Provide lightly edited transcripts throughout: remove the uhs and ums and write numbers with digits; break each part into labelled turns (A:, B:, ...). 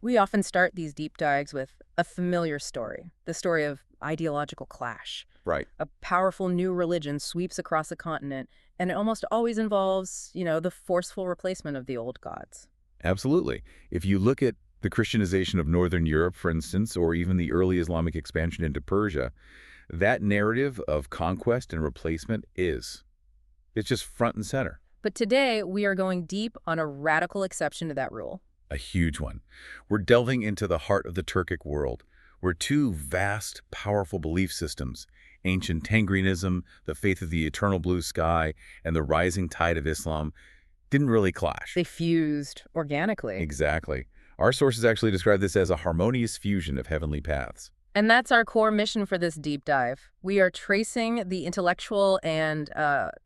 A: We often start these deep dives with a familiar story, the story of ideological clash.
B: Right.
A: A powerful new religion sweeps across a continent, and it almost always involves, the forceful replacement of the old gods.
B: Absolutely. If you look at the Christianization of Northern Europe, for instance, or even the early Islamic expansion into Persia, that narrative of conquest and replacement it's just front and center.
A: But today, we are going deep on a radical exception to that rule.
B: A huge one. We're delving into the heart of the Turkic world, where two vast, powerful belief systems, ancient Tengrinism, the faith of the eternal blue sky, and the rising tide of Islam, didn't really clash.
A: They fused organically.
B: Exactly. Our sources actually describe this as a harmonious fusion of heavenly paths.
A: And that's our core mission for this deep dive. We are tracing the intellectual and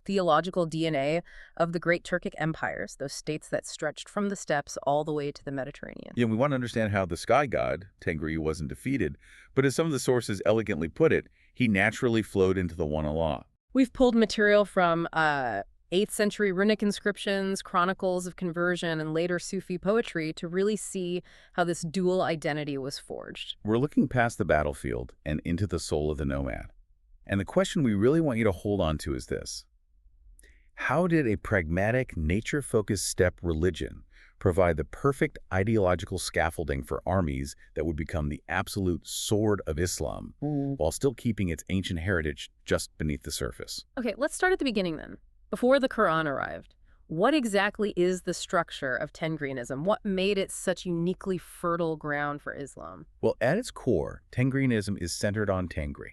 A: theological DNA of the great Turkic empires, those states that stretched from the steppes all the way to the Mediterranean.
B: Yeah, we want to understand how the sky god, Tengri, wasn't defeated, but as some of the sources elegantly put it, he naturally flowed into the one Allah.
A: We've pulled material from 8th century runic inscriptions, chronicles of conversion, and later Sufi poetry to really see how this dual identity was forged.
B: We're looking past the battlefield and into the soul of the nomad. And the question we really want you to hold on to is this. How did a pragmatic, nature-focused steppe religion provide the perfect ideological scaffolding for armies that would become the absolute sword of Islam, while still keeping its ancient heritage just beneath the surface?
A: Okay, let's start at the beginning then. Before the Quran arrived, what exactly is the structure of Tengrinism? What made it such uniquely fertile ground for Islam?
B: Well, at its core, Tengrinism is centered on Tengri,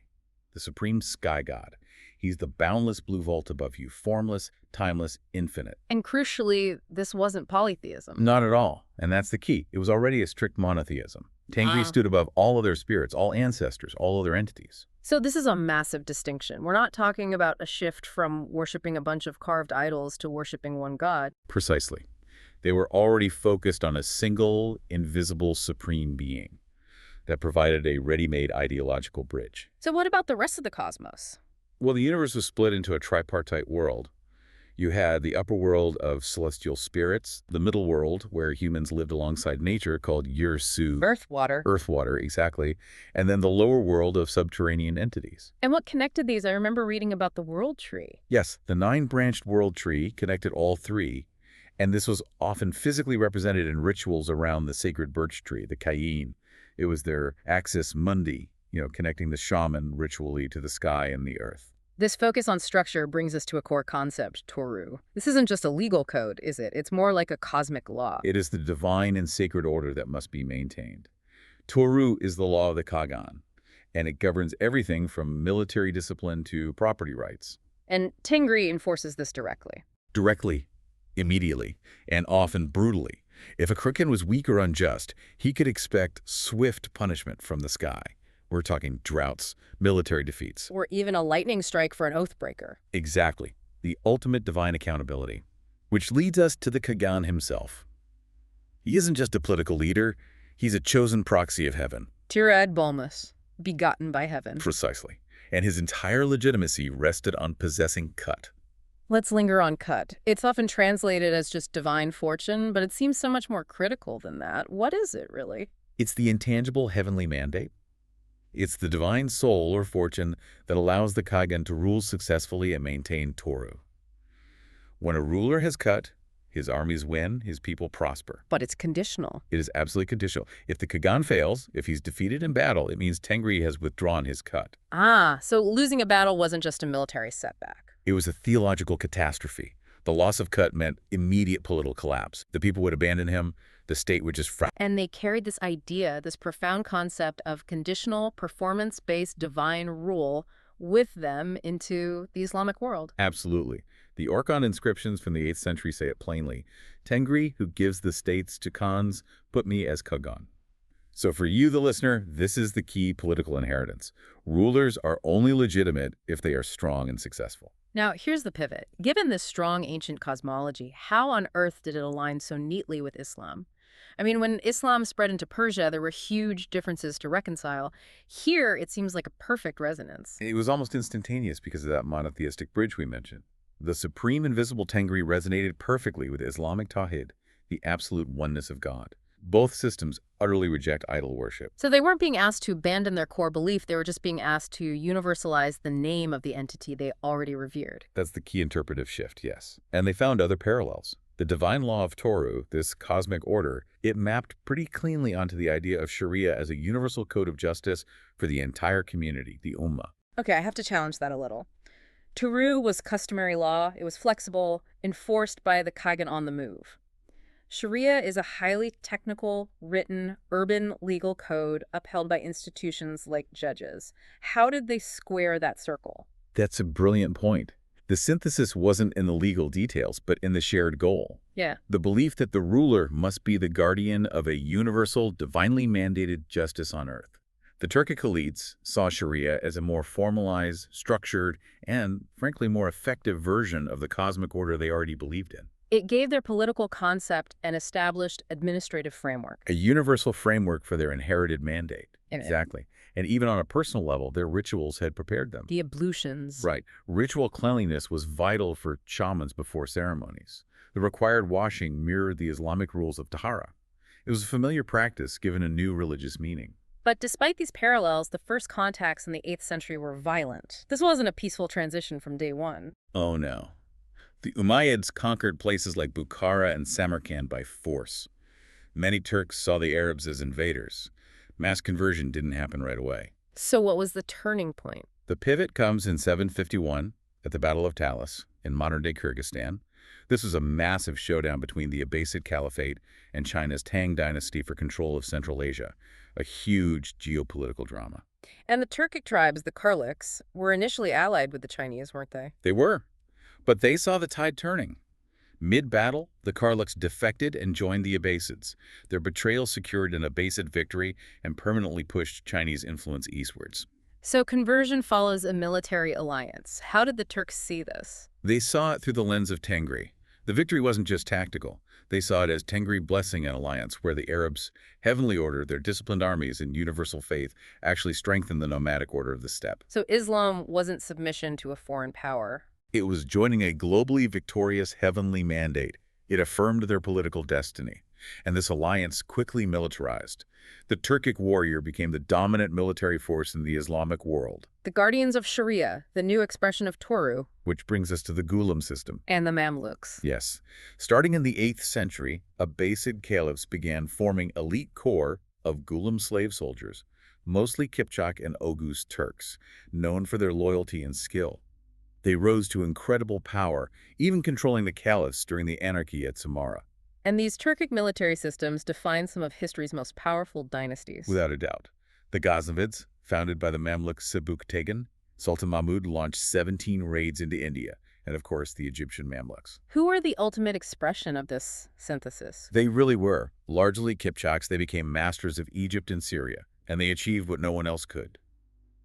B: the supreme sky god. He's the boundless blue vault above you, formless, timeless, infinite.
A: And crucially, this wasn't polytheism.
B: Not at all. And that's the key. It was already a strict monotheism. Tengri stood above all other spirits, all ancestors, all other entities.
A: So this is a massive distinction. We're not talking about a shift from worshiping a bunch of carved idols to worshiping one god.
B: Precisely. They were already focused on a single, invisible, supreme being that provided a ready-made ideological bridge.
A: So what about the rest of the cosmos?
B: Well, the universe was split into a tripartite world. You had the upper world of celestial spirits, the middle world where humans lived alongside nature called Yer-Su.
A: Earth-water.
B: Earth-water, exactly. And then the lower world of subterranean entities.
A: And what connected these? I remember reading about the world tree.
B: Yes, the 9-branched world tree connected all three, and this was often physically represented in rituals around the sacred birch tree, the Kayin. It was their axis mundi, connecting the shaman ritually to the sky and the earth.
A: This focus on structure brings us to a core concept, Toru. This isn't just a legal code, is it? It's more like a cosmic law.
B: It is the divine and sacred order that must be maintained. Toru is the law of the Kagan, and it governs everything from military discipline to property rights.
A: And Tengri enforces this directly.
B: Directly, immediately, and often brutally. If a Kara-Khanin was weak or unjust, he could expect swift punishment from the sky. We're talking droughts, military defeats.
A: Or even a lightning strike for an oathbreaker.
B: Exactly. The ultimate divine accountability. Which leads us to the Kagan himself. He isn't just a political leader, he's a chosen proxy of heaven.
A: Tirad Balmus, begotten by heaven.
B: Precisely. And his entire legitimacy rested on possessing Kut.
A: Let's linger on Kut. It's often translated as just divine fortune, but it seems so much more critical than that. What is it, really?
B: It's the intangible heavenly mandate. It's the divine soul or fortune that allows the Kagan to rule successfully and maintain Toru. When a ruler has Kut, his armies win, his people prosper.
A: But it's conditional.
B: It is absolutely conditional. If the Kagan fails, if he's defeated in battle, it means Tengri has withdrawn his Kut.
A: So losing a battle wasn't just a military setback.
B: It was a theological catastrophe. The loss of Kut meant immediate political collapse. The people would abandon him. The state would just fracture.
A: And they carried this idea, this profound concept of conditional, performance-based divine rule with them into the Islamic world.
B: Absolutely. The Orkhon inscriptions from the 8th century say it plainly. Tengri, who gives the states to Khans, put me as Kagan. So for you, the listener, this is the key political inheritance. Rulers are only legitimate if they are strong and successful.
A: Now, here's the pivot. Given this strong ancient cosmology, how on earth did it align so neatly with Islam? I mean, when Islam spread into Persia, there were huge differences to reconcile. Here, it seems like a perfect resonance.
B: It was almost instantaneous because of that monotheistic bridge we mentioned. The supreme invisible Tengri resonated perfectly with Islamic Tawhid, the absolute oneness of God. Both systems utterly reject idol worship.
A: So they weren't being asked to abandon their core belief, they were just being asked to universalize the name of the entity they already revered.
B: That's the key interpretive shift, yes. And they found other parallels. The divine law of Toru, this cosmic order, it mapped pretty cleanly onto the idea of Sharia as a universal code of justice for the entire community, the Ummah.
A: Okay, I have to challenge that a little. Toru was customary law, it was flexible, enforced by the Kagan on the move. Sharia is a highly technical, written, urban legal code upheld by institutions like judges. How did they square that circle?
B: That's a brilliant point. The synthesis wasn't in the legal details, but in the shared goal.
A: Yeah.
B: The belief that the ruler must be the guardian of a universal, divinely mandated justice on earth. The Turkic elites saw Sharia as a more formalized, structured, and, frankly, more effective version of the cosmic order they already believed in.
A: It gave their political concept an established administrative framework.
B: A universal framework for their inherited mandate.
A: And
B: Exactly. And even on a personal level, their rituals had prepared them.
A: the ablutions.
B: Right. Ritual cleanliness was vital for shamans before ceremonies. The required washing mirrored the Islamic rules of tahara. It was a familiar practice given a new religious meaning.
A: But despite these parallels, the first contacts in the 8th century were violent. This wasn't a peaceful transition from day one.
B: Oh no. The Umayyads conquered places like Bukhara and Samarkand by force. Many Turks saw the Arabs as invaders. Mass conversion didn't happen right away.
A: So what was the turning point?
B: The pivot comes in 751 at the Battle of Talas in modern-day Kyrgyzstan. This was a massive showdown between the Abbasid Caliphate and China's Tang dynasty for control of Central Asia, a huge geopolitical drama.
A: And the Turkic tribes, the Karluks, were initially allied with the Chinese, weren't they?
B: They were, but they saw the tide turning. Mid-battle, the Karluks defected and joined the Abbasids. Their betrayal secured an Abbasid victory and permanently pushed Chinese influence eastwards.
A: So conversion follows a military alliance. How did the Turks see this?
B: They saw it through the lens of Tengri. The victory wasn't just tactical. They saw it as Tengri blessing an alliance where the Arabs' heavenly order, their disciplined armies and universal faith, actually strengthened the nomadic order of the steppe.
A: So Islam wasn't submission to a foreign power.
B: It was joining a globally victorious heavenly mandate. It affirmed their political destiny. And this alliance quickly militarized. The Turkic warrior became the dominant military force in the Islamic world.
A: The guardians of Sharia, the new expression of Toru,
B: Which brings us to the Gulam system.
A: and the Mamluks.
B: Yes. Starting in the 8th century, Abbasid caliphs began forming elite corps of Gulam slave soldiers, mostly Kipchak and Oghuz Turks, known for their loyalty and skill. They rose to incredible power, even controlling the caliphs during the anarchy at Samarra.
A: And these Turkic military systems define some of history's most powerful dynasties.
B: Without a doubt. The Ghaznavids, founded by the Mamluk Satuk Bughra Khan, Sultan Mahmud launched 17 raids into India, and of course the Egyptian Mamluks.
A: Who were the ultimate expression of this synthesis?
B: They really were. Largely Kipchaks, they became masters of Egypt and Syria, and they achieved what no one else could.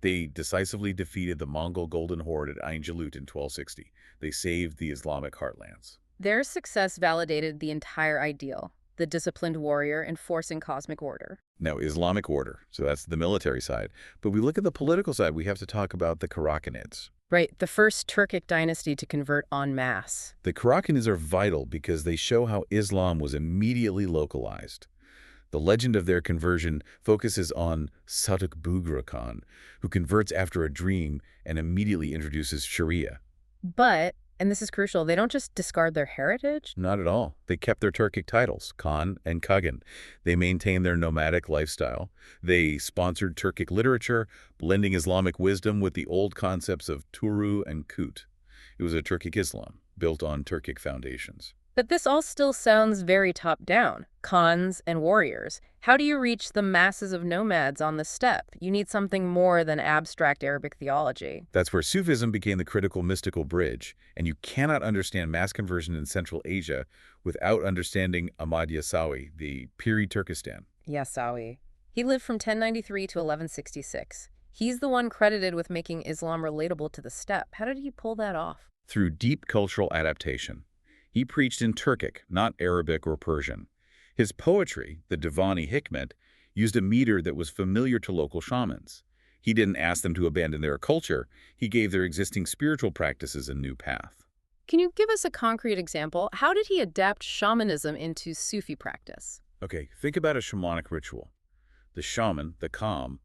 B: They decisively defeated the Mongol Golden Horde at Ain Jalut in 1260. They saved the Islamic heartlands.
A: Their success validated the entire ideal, the disciplined warrior enforcing cosmic order.
B: Now, Islamic order, so that's the military side. But we look at the political side, we have to talk about the Kara-Khanids.
A: Right, the first Turkic dynasty to convert en masse.
B: The Kara-Khanids are vital because they show how Islam was immediately localized. The legend of their conversion focuses on Satuk Bughra Khan, who converts after a dream and immediately introduces Sharia.
A: But, and this is crucial, they don't just discard their heritage.
B: Not at all. They kept their Turkic titles, Khan and Kagan. They maintained their nomadic lifestyle. They sponsored Turkic literature, blending Islamic wisdom with the old concepts of Turu and Kut. It was a Turkic Islam, built on Turkic foundations.
A: But this all still sounds very top-down. Khans and warriors. How do you reach the masses of nomads on the steppe? You need something more than abstract Arabic theology.
B: That's where Sufism became the critical mystical bridge, and you cannot understand mass conversion in Central Asia without understanding Ahmad Yasawi, the Piri Turkestan.
A: Yasawi. He lived from 1093 to 1166. He's the one credited with making Islam relatable to the steppe. How did he pull that off?
B: Through deep cultural adaptation. He preached in Turkic, not Arabic or Persian. His poetry, the Divani Hikmet, used a meter that was familiar to local shamans. He didn't ask them to abandon their culture. He gave their existing spiritual practices a new path.
A: Can you give us a concrete example? How did he adapt shamanism into Sufi practice?
B: Okay, think about a shamanic ritual. The shaman, the calm,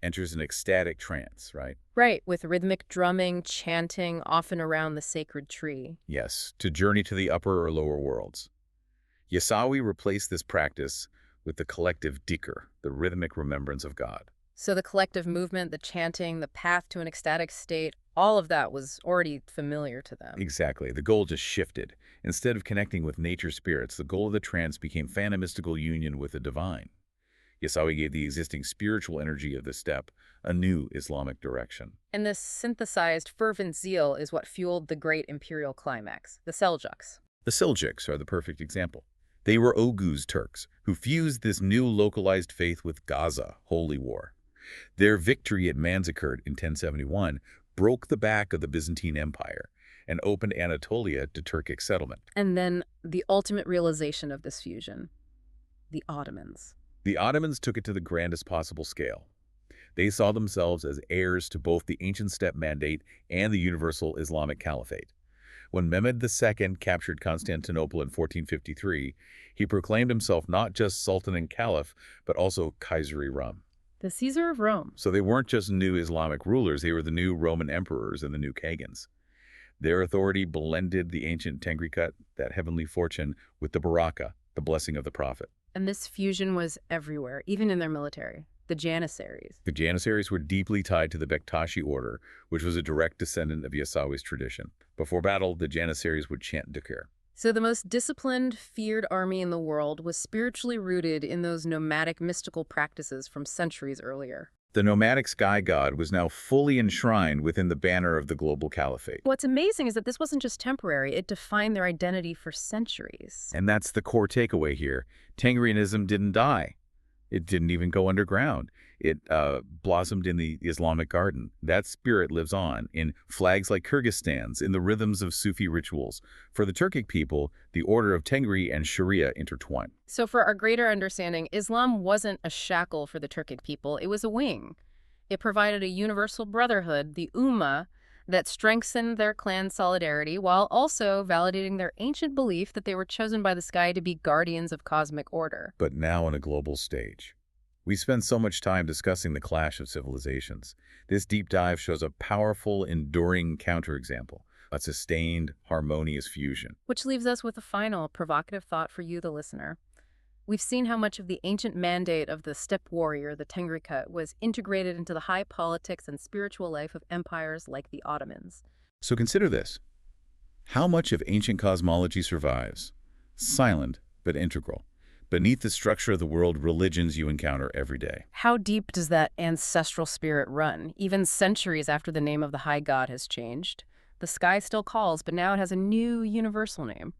B: enters an ecstatic trance, right?
A: Right, with rhythmic drumming, chanting, often around the sacred tree.
B: Yes, to journey to the upper or lower worlds. Yasawi replaced this practice with the collective dhikr, the rhythmic remembrance of God.
A: So the collective movement, the chanting, the path to an ecstatic state, all of that was already familiar to them.
B: Exactly. The goal just shifted. Instead of connecting with nature spirits, the goal of the trance became phantomistical union with the divine. Yasawi gave the existing spiritual energy of the steppe a new Islamic direction.
A: And this synthesized fervent zeal is what fueled the great imperial climax, the Seljuks.
B: The Seljuks are the perfect example. They were Oghuz Turks who fused this new localized faith with Gaza, holy war. Their victory at Manzikert in 1071 broke the back of the Byzantine Empire and opened Anatolia to Turkic settlement.
A: And then the ultimate realization of this fusion, the Ottomans.
B: The Ottomans took it to the grandest possible scale. They saw themselves as heirs to both the ancient steppe mandate and the universal Islamic Caliphate. When Mehmed II captured Constantinople in 1453, he proclaimed himself not just Sultan and Caliph, but also Kaiser-i-Rum.
A: The Caesar of Rome.
B: So they weren't just new Islamic rulers, they were the new Roman emperors and the new Khagans. Their authority blended the ancient Tengricut, that heavenly fortune, with the Baraka, the blessing of the prophet.
A: And this fusion was everywhere, even in their military. The Janissaries.
B: The Janissaries were deeply tied to the Bektashi order, which was a direct descendant of Yasawi's tradition. Before battle, the Janissaries would chant dhikr.
A: So the most disciplined, feared army in the world was spiritually rooted in those nomadic mystical practices from centuries earlier.
B: The nomadic sky god was now fully enshrined within the banner of the global caliphate.
A: What's amazing is that this wasn't just temporary, it defined their identity for centuries.
B: And that's the core takeaway here. Tengrianism didn't die. It didn't even go underground. It blossomed in the Islamic garden. That spirit lives on in flags like Kyrgyzstan's, in the rhythms of Sufi rituals. For the Turkic people, the order of Tengri and Sharia intertwine.
A: So for our greater understanding, Islam wasn't a shackle for the Turkic people, it was a wing. It provided a universal brotherhood, the Ummah, that strengthened their clan solidarity while also validating their ancient belief that they were chosen by the sky to be guardians of cosmic order.
B: But now on a global stage. We spend so much time discussing the clash of civilizations. This deep dive shows a powerful, enduring counterexample, a sustained, harmonious fusion.
A: Which leaves us with a final provocative thought for you, the listener. We've seen how much of the ancient mandate of the steppe warrior, the Tengricut, was integrated into the high politics and spiritual life of empires like the Ottomans.
B: So consider this. How much of ancient cosmology survives? Silent, but integral. Beneath the structure of the world religions you encounter every day.
A: How deep does that ancestral spirit run, even centuries after the name of the high god has changed? The sky still calls, but now it has a new universal name.